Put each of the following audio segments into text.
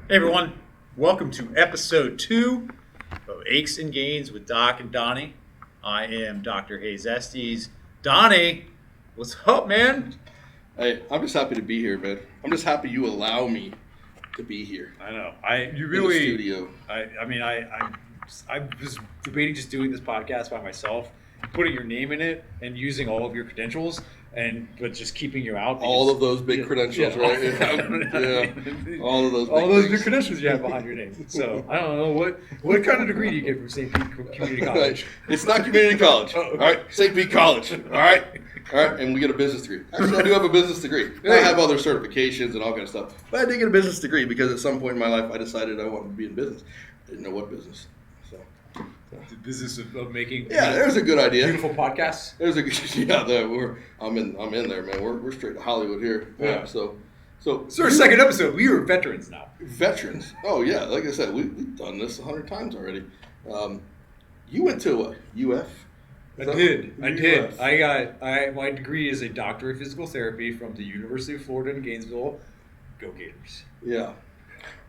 Hey everyone, welcome to episode 2 of Aches Gainz with Doc and Donnie. I am Dr. Aches. Donnie, what's up, man? Hey, I'm just happy to be here, man. I'm just happy you allow me to be here. I know. You really in the studio. I was debating just doing this podcast by myself, putting your name in it, and using all of your credentials, but just keeping you out. All of those big credentials, right? Yeah. All of those big credentials you have behind your name. So I don't know what kind of degree do you get from St. Pete Community College? It's not community college. Oh, okay. All right, St. Pete College. All right, and we get a business degree. Actually, I do have a business degree. I have other certifications and all kind of stuff, but I did get a business degree because at some point in my life I decided I wanted to be in business. I didn't know what business. The business of making there's a good idea. Beautiful podcasts. There's a I'm in there, man. We're straight to Hollywood here. Yeah. So our second episode. We are veterans now. Veterans. Oh yeah, like I said, we've done this 100 times already. You went to what? UF? I did. My degree is a doctor of physical therapy from the University of Florida in Gainesville. Go Gators. Yeah.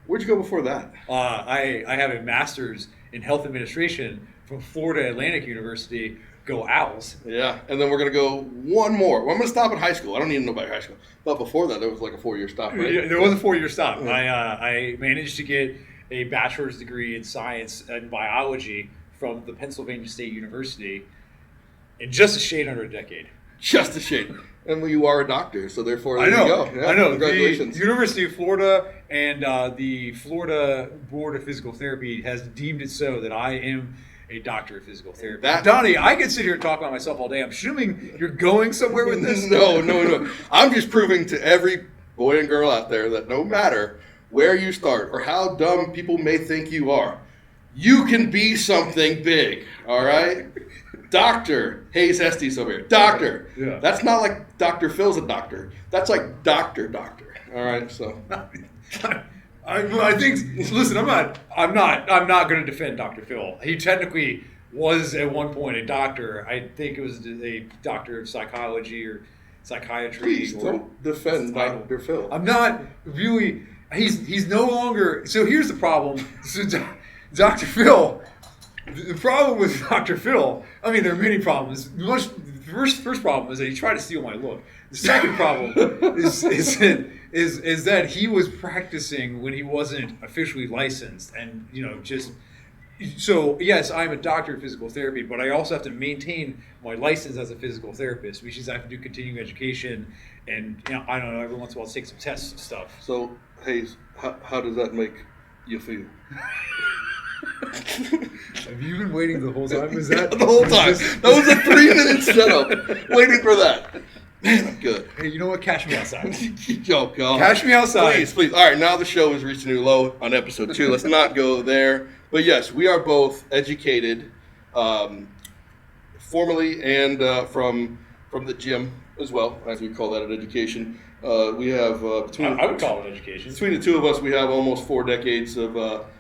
Where'd you go before that? I have a master's in health administration from Florida Atlantic University. Go Owls. Yeah, and then we're going to go one more. Well, I'm going to stop at high school. I don't even know about high school. But before that, there was like a 4-year stop, right? Yeah, there was a 4-year stop. I managed to get a bachelor's degree in science and biology from the Pennsylvania State University in just a shade under a decade. Just a shade. And you are a doctor, so therefore there you go. Yeah, I know. Congratulations. The University of Florida and the Florida Board of Physical Therapy has deemed it so that I am a doctor of physical therapy. Donnie, I could sit here and talk about myself all day. I'm assuming you're going somewhere with this? No. I'm just proving to every boy and girl out there that no matter where you start or how dumb people may think you are, you can be something big, all right? Dr. Aches Gainz over here. Doctor. Yeah. That's not like Dr. Phil's a doctor. That's like doctor. All right, so. I think. Listen, I'm not going to defend Dr. Phil. He technically was at one point a doctor. I think it was a doctor of psychology or psychiatry. Please don't defend Dr. Phil. I'm not really. He's no longer. So here's the problem. So Dr. Phil. The problem with Dr. Phil, I mean, there are many problems. The first problem is that he tried to steal my look. The second problem is that he was practicing when he wasn't officially licensed, and so yes, I'm a doctor of physical therapy, but I also have to maintain my license as a physical therapist, which means I have to do continuing education, and I don't know, every once in a while take some tests and stuff. So, Hayes, how does that make you feel? Have you been waiting the whole time? Is that the whole time? That was a 3-minute setup. Waiting for that. Man, I'm good. Hey, you know what? Cash me outside. Yo, God. Cash me outside. Please. All right, now the show has reached a new low on episode 2. Let's not go there. But yes, we are both educated, formally and from the gym as well, as we call that an education. We have I would call it education. Between the two of us, we have almost 4 decades of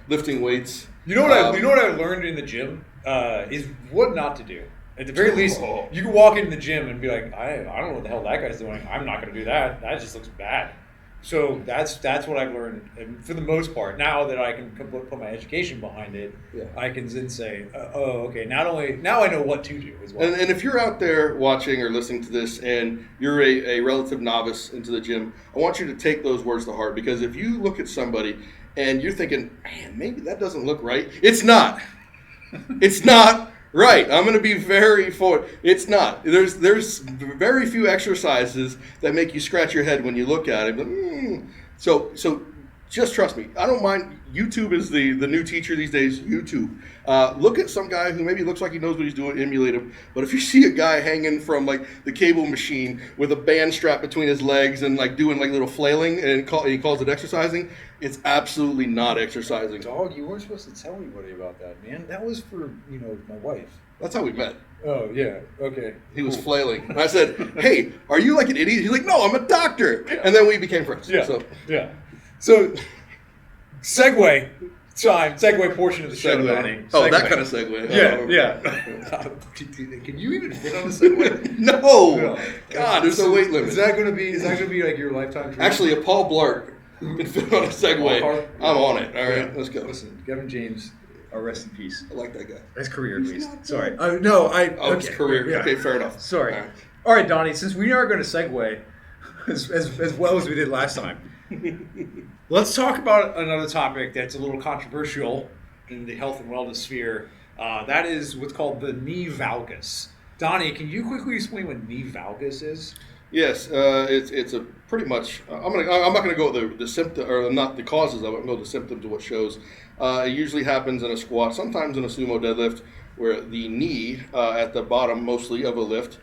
lifting weights. You know what I learned in the gym is what not to do. At the very least, you can walk into the gym and be like, I don't know what the hell that guy's doing. I'm not going to do that. That just looks bad. So that's what I've learned, and for the most part. Now that I can put my education behind it, I can then say, okay. Now I know what to do as well. And if you're out there watching or listening to this, and you're a relative novice into the gym, I want you to take those words to heart, because if you look at somebody and you're thinking, man, maybe that doesn't look right. It's not. It's not right. I'm going to be very forward. It's not. There's very few exercises that make you scratch your head when you look at it. So just trust me. I don't mind. YouTube is the new teacher these days. YouTube. Look at some guy who maybe looks like he knows what he's doing, emulate him. But if you see a guy hanging from like the cable machine with a band strap between his legs and like doing like little flailing and he calls it exercising, it's absolutely not exercising. Dog, you weren't supposed to tell anybody about that, man. That was for my wife. That's how we met. Oh, yeah. Okay. He was flailing. And I said, hey, are you like an idiot? He's like, no, I'm a doctor. Yeah. And then we became friends. Yeah. So segue portion of the show, Donnie. Oh, that kind of segue. Yeah. Can you even fit on a segue? No. God, there's a weight limit. Is that going to be like your lifetime dream? Actually, a Paul Blart been fit on a Segway, I'm on it. All right, let's go. Listen, Kevin James, rest in peace. I like that guy. His career, at least. Sorry. His career. Yeah. Okay, fair enough. Sorry. All right, Donnie, since we are going to segue as well as we did last time, let's talk about another topic that's a little controversial in the health and wellness sphere. That is what's called the knee valgus. Donnie, can you quickly explain what knee valgus is? Yes, it's a pretty much. I'm not gonna go with the symptom or not the causes. I'm gonna go with the symptoms of what shows. It usually happens in a squat, sometimes in a sumo deadlift, where the knee at the bottom, mostly of a lift,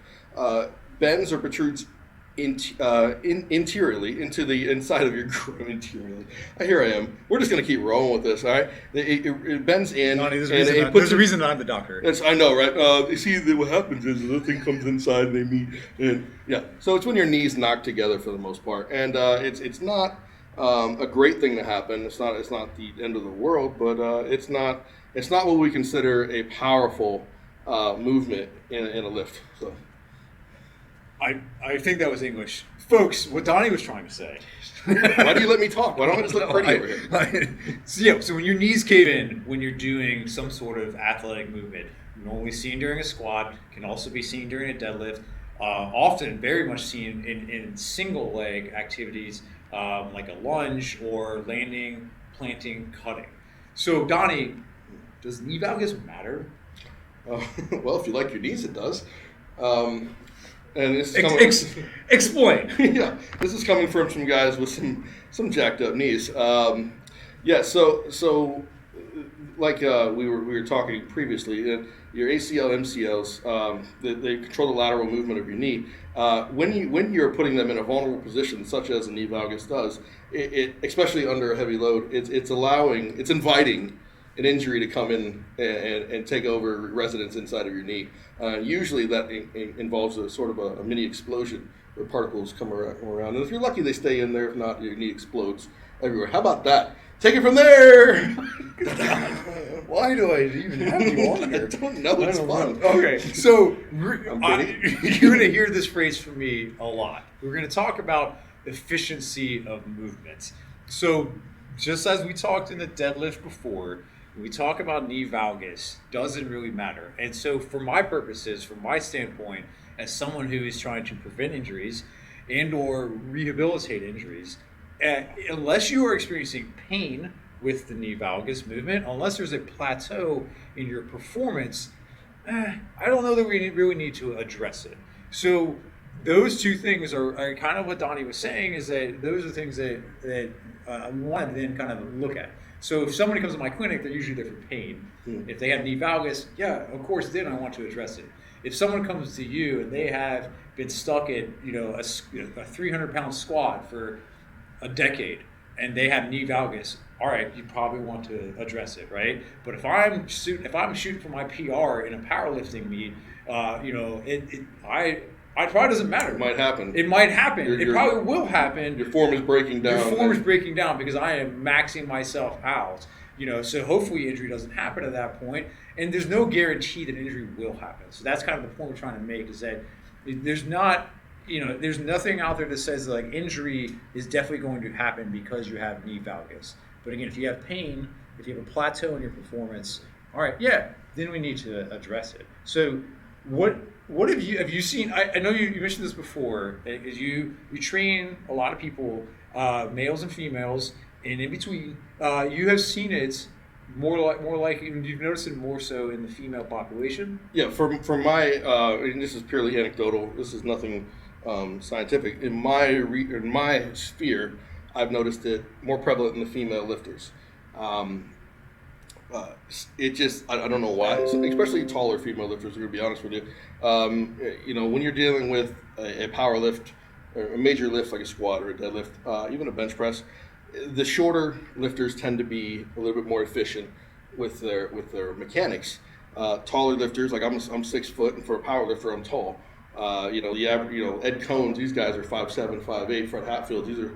bends or protrudes interiorly into the inside of your groin. Interiorly, here I am. We're just gonna keep rolling with this, all right? It bends in. Donnie, there's a reason I'm the doctor. I know, right? You see, what happens is the thing comes inside and they meet, and yeah. So it's when your knees knock together for the most part, and it's not a great thing to happen. It's not the end of the world, but it's not what we consider a powerful movement in a lift. So. I think that was English. Folks, what Donnie was trying to say. Why do you let me talk? Why don't I just look pretty over here? So when your knees cave in, when you're doing some sort of athletic movement, normally seen during a squat, can also be seen during a deadlift, often very much seen in single leg activities like a lunge or landing, planting, cutting. So Donnie, does knee valgus matter? Well, if you like your knees, it does. And this is explain. Yeah, this is coming from some guys with some jacked up knees. So like we were talking previously, your ACL MCLs, they control the lateral movement of your knee. When you're putting them in a vulnerable position, such as a knee valgus does, it especially under a heavy load, it's inviting an injury to come in and take over residence inside of your knee. Usually that involves a sort of a mini explosion where particles come around. And if you're lucky, they stay in there. If not, your knee explodes everywhere. How about that? Take it from there! Why do I even have you on here? I don't know. It's fun. Okay, so you're going to hear this phrase from me a lot. We're going to talk about efficiency of movements. So just as we talked in the deadlift before, we talk about knee valgus, doesn't really matter. And so for my purposes, from my standpoint, as someone who is trying to prevent injuries and or rehabilitate injuries, unless you are experiencing pain with the knee valgus movement, unless there's a plateau in your performance, I don't know that we really need to address it. So those two things are kind of what Donnie was saying, is that those are things that we want to then kind of look at. So if somebody comes to my clinic, they're usually there for pain. If they have knee valgus, yeah, of course, then I want to address it. If someone comes to you and they have been stuck at a 300-pound squat for a decade and they have knee valgus, all right, you probably want to address it, right? But if I'm shooting for my PR in a powerlifting meet, it probably doesn't matter. It might happen. It might happen. It probably will happen. Your form is breaking down. Your form is breaking down because I am maxing myself out. So hopefully injury doesn't happen at that point. And there's no guarantee that injury will happen. So that's kind of the point we're trying to make, is that there's nothing out there that says like injury is definitely going to happen because you have knee valgus. But again, if you have pain, if you have a plateau in your performance, all right, yeah, then we need to address it. So what have you seen? I know you mentioned this before, is you train a lot of people, males and females, and in between, you have seen it more like you've noticed it more so in the female population. Yeah, from my and this is purely anecdotal. This is nothing scientific. In my sphere, I've noticed it more prevalent in the female lifters. It just, I don't know why, so especially taller female lifters, to be honest with you. When you're dealing with a power lift, or a major lift like a squat or a deadlift, even a bench press, the shorter lifters tend to be a little bit more efficient with their mechanics. Taller lifters, like I'm 6 foot, and for a power lifter, I'm tall. Ed Cones, these guys are 5'7", 5'8", Fred Hatfield, these are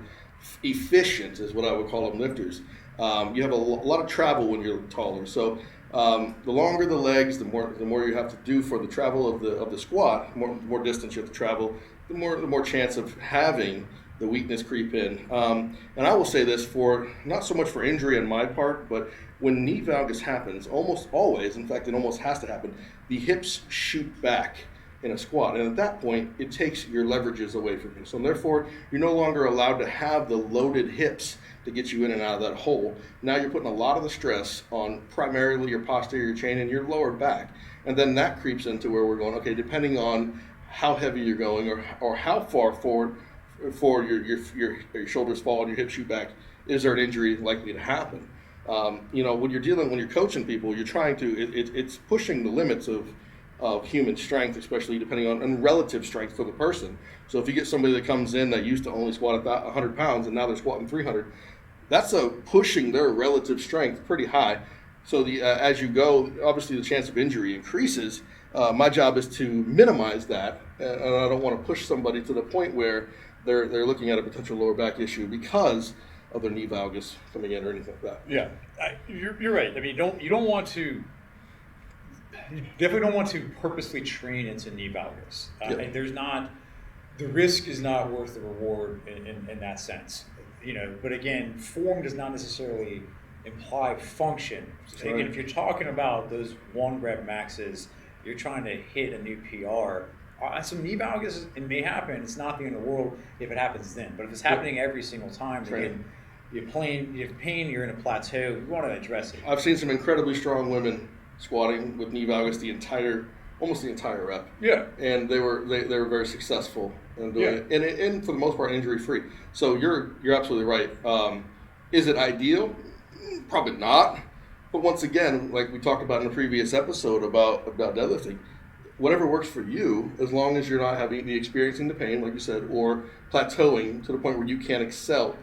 efficient, is what I would call them, lifters. You have a lot of travel when you're taller, so the longer the legs, the more you have to do for the travel of the squat. The more distance you have to travel, the more chance of having the weakness creep in. And I will say this, for not so much for injury on my part, but when knee valgus happens, almost always, in fact, it almost has to happen, the hips shoot back in a squat. And at that point, it takes your leverages away from you. So therefore, you're no longer allowed to have the loaded hips to get you in and out of that hole. Now you're putting a lot of the stress on primarily your posterior chain and your lower back. And then that creeps into where we're going, okay, depending on how heavy you're going or how far forward your shoulders fall and your hips shoot back, is there an injury likely to happen? When you're coaching people, you're trying to, it's pushing the limits of human strength, especially depending on relative strength for the person. So if you get somebody that comes in that used to only squat 100 pounds and now they're squatting 300, that's pushing their relative strength pretty high. So as you go, obviously the chance of injury increases. My job is to minimize that, and I don't want to push somebody to the point where they're looking at a potential lower back issue because of their knee valgus coming in or anything like that. Yeah, you're right. I mean, you definitely don't want to purposely train into knee valgus. And the risk is not worth the reward in that sense. But again, form does not necessarily imply function. So again, if you're talking about those 1 rep maxes, you're trying to hit a new PR. Some knee valgus, it may happen. It's not the end of the world if it happens then. But if it's happening every single time, again, you have pain, you're in a plateau, you want to address it. I've seen some incredibly strong women squatting with knee valgus almost the entire rep. Yeah. And they were very successful in doing it, and for the most part injury free. So you're absolutely right. Is it ideal? Probably not. But once again, like we talked about in the previous episode about deadlifting, whatever works for you, as long as you're not experiencing the pain, like you said, or plateauing to the point where you can't excel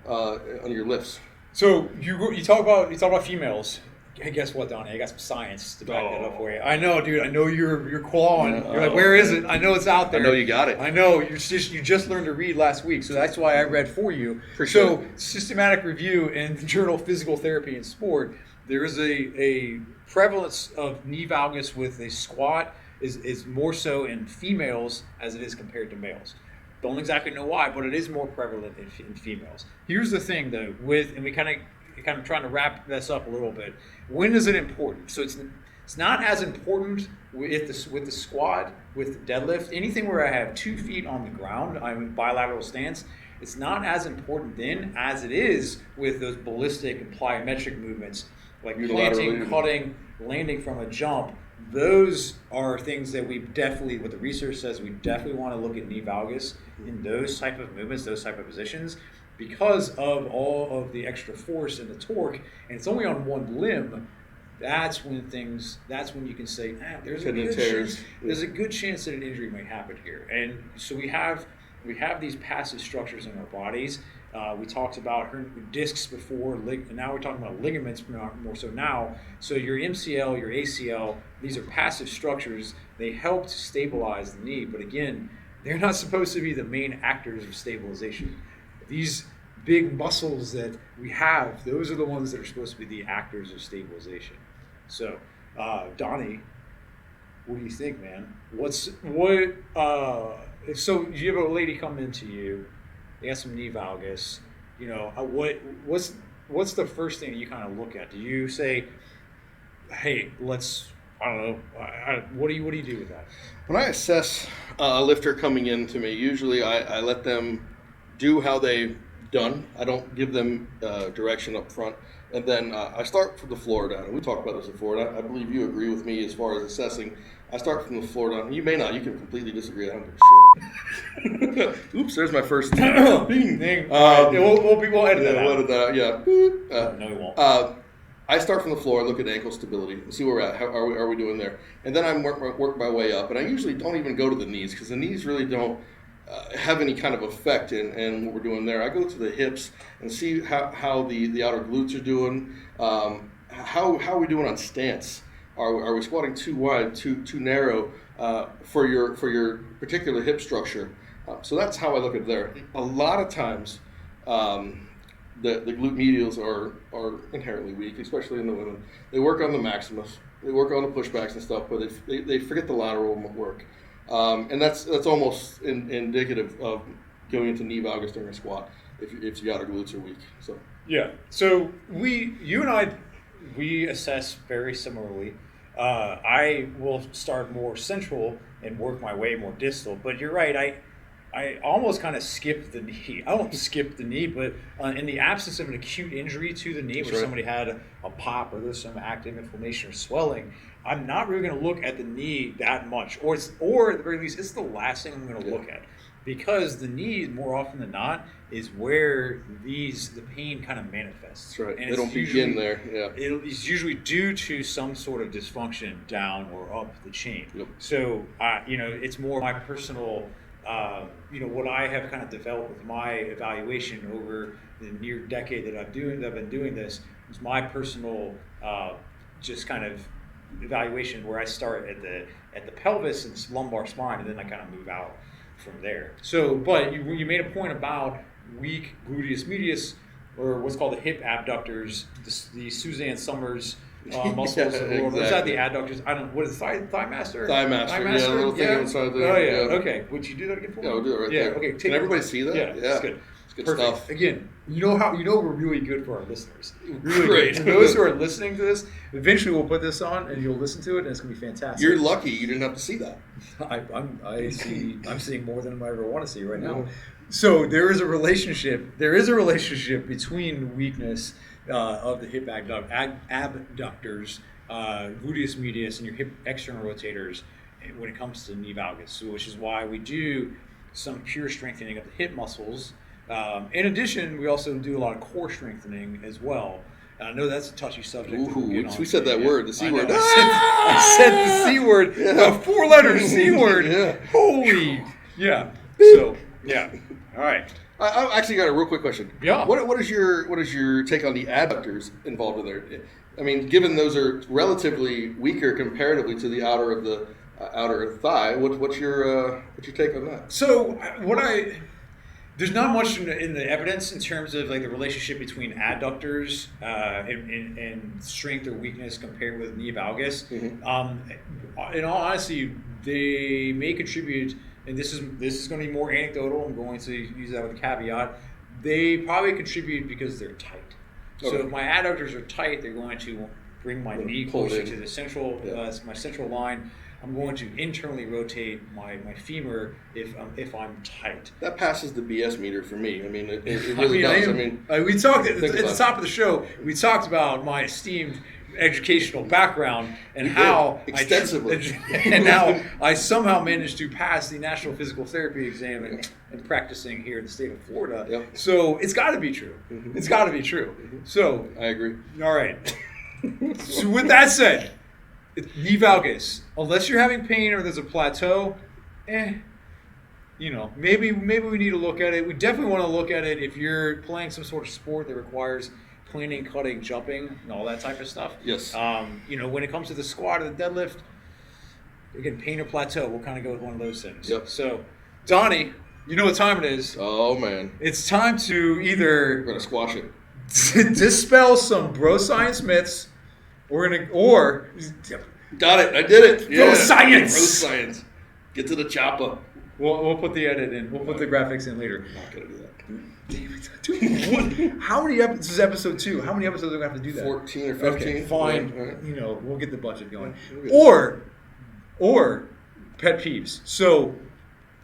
on your lifts. So you talk about females. Hey, guess what, Donnie? I got some science to back that up for you. I know, dude. I know you're clawing. You're like, where is it? I know it's out there. I know you got it. I know you just learned to read last week, so that's why I read for you. Sure. So, systematic review in the Journal of Physical Therapy and Sport. There is a prevalence of knee valgus with a squat is more so in females as it is compared to males. Don't exactly know why, but it is more prevalent in females. Here's the thing, though, and we kind of trying to wrap this up a little bit. When is it important? So it's not as important with the squat, with the deadlift, anything where I have 2 feet on the ground, I'm in bilateral stance. It's not as important then as it is with those ballistic and plyometric movements like planting, cutting, landing from a jump. Those are things that what the research says, we definitely want to look at knee valgus in those type of movements, those type of positions, because of all of the extra force and the torque, and it's only on one limb. That's when you can say, there's a good chance that an injury might happen here. And so we have these passive structures in our bodies. We talked about discs before, and now we're talking about ligaments more so now. So your MCL, your ACL, these are passive structures. They help to stabilize the knee, but again, they're not supposed to be the main actors of stabilization. These big muscles that we have, those are the ones that are supposed to be the actors of stabilization. So, Donnie, what do you think, man? So you have a lady come into you, they got some knee valgus, what's the first thing you kind of look at? Do you say, hey, I don't know, what do you do with that? When I assess a lifter coming in to me, usually I let them do how they've done. I don't give them direction up front. And then I start from the floor down. And we talked about this before, and I believe you agree with me as far as assessing. I start from the floor down. You may not. You can completely disagree. I don't give a shit. Oops, there's my first ding. We'll edit that out. We'll edit that out, yeah. No, we won't. I start from the floor, look at ankle stability, and see where we're at. How are we doing there? And then I work my way up. And I usually don't even go to the knees, because the knees really don't have any kind of effect in what we're doing there. I go to the hips and see how the outer glutes are doing. How are we doing on stance? Are we squatting too wide, too narrow for your particular hip structure? So that's how I look at it there. A lot of times, the glute medials are inherently weak, especially in the women. They work on the maximus, they work on the pushbacks and stuff, but they forget the lateral work. And that's almost indicative of going into knee valgus during a squat if your outer glutes are weak. So Yeah. So you and I, we assess very similarly. I will start more central and work my way more distal. But you're right. I almost kind of skipped the knee. I don't skip the knee, but in the absence of an acute injury to the knee, where somebody had a pop or there's some active inflammation or swelling, I'm not really going to look at the knee that much, or at the very least, it's the last thing I'm going to look at, because the knee, more often than not, is where the pain kind of manifests. That's right. And They don't begin there. Yeah. It's usually due to some sort of dysfunction down or up the chain. Yep. So, it's more my personal. What I have kind of developed with my evaluation over the near decade that I've been doing this is my personal just kind of evaluation, where I start at the pelvis and lumbar spine, and then I kind of move out from there. So, but you made a point about weak gluteus medius, or what's called the hip abductors, the Suzanne Summers muscles. Exactly. Or was that the adductors? I don't. What is it, thigh master? Thigh master. Yeah, a little thing inside there. Oh yeah. Okay. Would you do that again for me? Yeah, we'll do it right yeah. there. Okay. Can everybody see that? Yeah. That's good. It's good Perfect. stuff. Again, we're really good for our listeners. Really Great. good. For those who are listening to this, eventually we'll put this on and you'll listen to it, and it's gonna be fantastic. You're lucky you didn't have to see that. I'm seeing more than I ever want to see right now. So there is a relationship. There is a relationship between weakness of the hip abductors, gluteus medius, and your hip external rotators when it comes to knee valgus. So, which is why we do some pure strengthening of the hip muscles. In addition, we also do a lot of core strengthening as well. I know that's a touchy subject. Ooh, we said that word, the C word. I said the C word, the 4-letter C word. Yeah. Holy, yeah. So, yeah. All right. I actually got a real quick question. Yeah. What is your take on the adductors involved in there? I mean, given those are relatively weaker comparatively to the outer of the outer thigh, what's your take on that? So there's not much in the evidence in terms of like the relationship between adductors and strength or weakness compared with knee valgus. Mm-hmm. In all honesty, they may contribute, and this is going to be more anecdotal. I'm going to use that with a caveat. They probably contribute because they're tight. Okay. So if my adductors are tight, they're going to bring my knee closer to the central, my central line. I'm going to internally rotate my femur if I'm tight. That passes the BS meter for me. I mean, it really does. We talked at the top of the show. We talked about my esteemed educational background and how extensively, and how I somehow managed to pass the National Physical Therapy exam and practicing here in the state of Florida. Yep. So it's got to be true. Mm-hmm. It's got to be true. Mm-hmm. So I agree. All right. So with that said, knee valgus, unless you're having pain or there's a plateau, maybe we need to look at it. We definitely want to look at it if you're playing some sort of sport that requires cleaning, cutting, jumping, and all that type of stuff. Yes. When it comes to the squat or the deadlift, again, pain or plateau, we'll kind of go with one of those things. Yep. So, Donnie, you know what time it is. Oh, man. It's time to either... We're going to squash it. dispel some bro science myths, or got it. I did it. Bro science. Bro science. Get to the chopper. We'll put the edit in. We'll put the graphics in later. I'm not going to do that. Damn it. Dude, how many episodes? This is episode 2. How many episodes do we have to do that? 14 or 15. Okay, fine. Yeah, right. We'll get the budget going. Or pet peeves. So.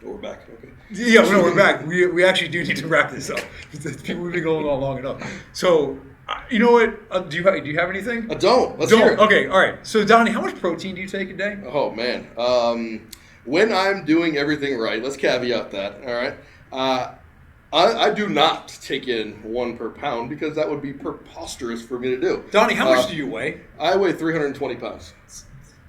We're back. Okay. Yeah, no, we're back. We actually do need to wrap this up. We've been going on long enough. So, you know what? Do you have anything? I don't. Let's hear it. Okay, all right. So, Donnie, how much protein do you take a day? Oh, man. When I'm doing everything right, let's caveat that, all right? I do not take in 1 per pound because that would be preposterous for me to do. Donnie, how much do you weigh? I weigh 320 pounds.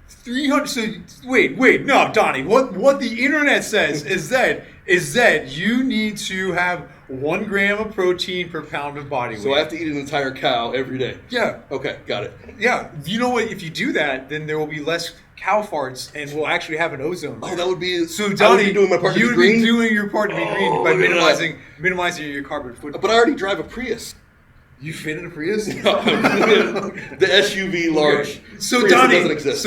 300. So wait, no, Donnie. What the internet says is that you need to have 1 gram of protein per pound of body weight. So I have to eat an entire cow every day. Yeah. Okay, got it. Yeah. You know what? If you do that, then there will be less cow farts, and we'll actually have an ozone layer. Oh, that would be. So, Donnie, I would be doing my part to be green. You'd be doing your part to be green by minimizing your carbon footprint. But I already drive a Prius. You fit in a Prius? The SUV large. So Prius Donnie, doesn't exist.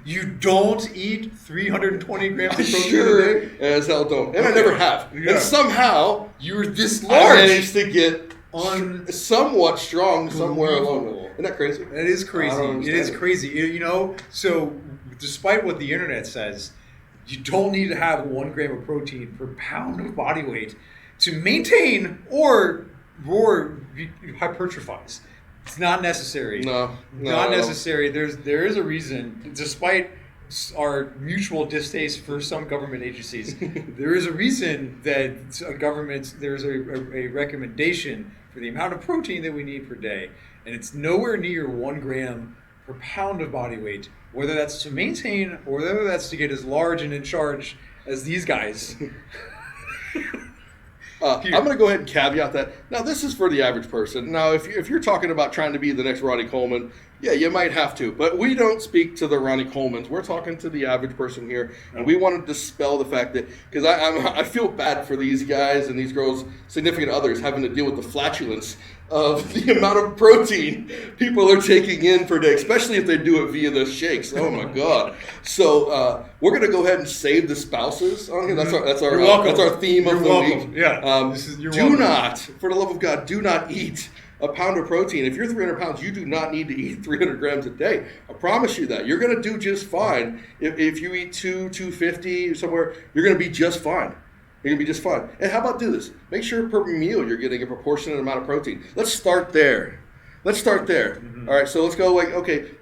you don't eat 320 grams of protein Sure a day? as hell don't. And I never have. Yeah. And somehow You're this I large. managed to get On somewhat strong somewhere along. Unbelievable. Isn't that crazy? That is crazy. I don't It understand is it. crazy. You know, so despite what the internet says, you don't need to have 1 gram of protein per pound of body weight to maintain or hypertrophize. It's not necessary. No, Not necessary. There is a reason, despite our mutual distaste for some government agencies, there is a reason that there's a recommendation for the amount of protein that we need per day, and it's nowhere near 1 gram per pound of body weight, whether that's to maintain or whether that's to get as large and in charge as these guys. I'm going to go ahead and caveat that. Now, this is for the average person. Now, if you're talking about trying to be the next Ronnie Coleman, yeah, you might have to. But we don't speak to the Ronnie Colemans. We're talking to the average person here. And we want to dispel the fact that, because I feel bad for these guys and these girls, significant others, having to deal with the flatulence of the amount of protein people are taking in per day, especially if they do it via the shakes. Oh, my God. So we're going to go ahead and save the spouses on here. That's our theme of the week. Yeah. Do not, for the love of God, do not eat a pound of protein. If you're 300 pounds, you do not need to eat 300 grams a day. I promise you that. You're going to do just fine. If you eat 250 somewhere, you're going to be just fine. You're going to be just fine. And how about do this? Make sure per meal you're getting a proportionate amount of protein. Let's start there. Mm-hmm. All right, so let's go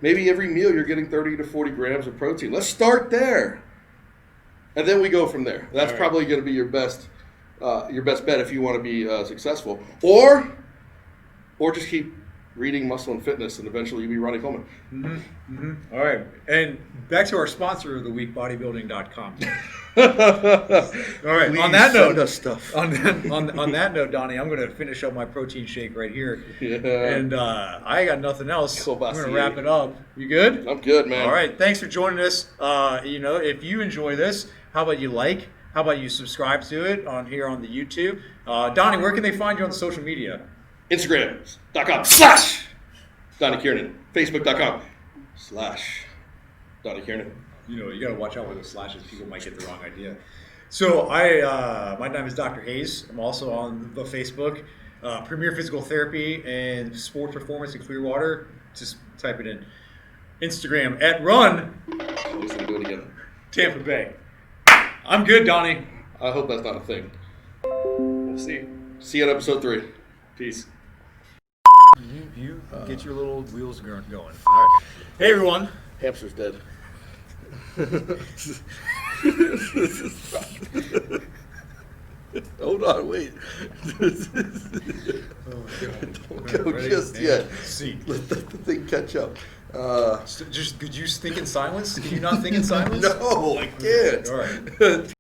maybe every meal you're getting 30 to 40 grams of protein. Let's start there. And then we go from there. That's probably going to be your best bet if you want to be successful. Or just keep reading Muscle and Fitness, and eventually you'll be Ronnie Coleman. Mm-hmm. Mm-hmm. All right. And back to our sponsor of the week, bodybuilding.com. All right. Please on that note, send us stuff. On that note, Donnie, I'm going to finish up my protein shake right here. Yeah. And I got nothing else. I'm Kielbasa. going to wrap it up. You good? I'm good, man. All right. Thanks for joining us. If you enjoy this, how about you like? How about you subscribe to it on the YouTube? Donnie, where can they find you on the social media? Instagram.com/Donnie Kiernan. Facebook.com/Donnie Kiernan. You got to watch out with the slashes. People might get the wrong idea. So my name is Dr. Hayes. I'm also on the Facebook, Premier Physical Therapy and Sport Performance in Clearwater. Just type it in. Instagram @Run I'm just going to do it again. Tampa Bay. I'm good, Donnie. I hope that's not a thing. We'll see. See you on episode 3. Peace. You get your little wheels going. All right. Hey, everyone. Hamster's dead. Hold on, wait. Don't go just yet. See. Let the thing catch up. Could you think in silence? Can you not think in silence? No, I can't. All right.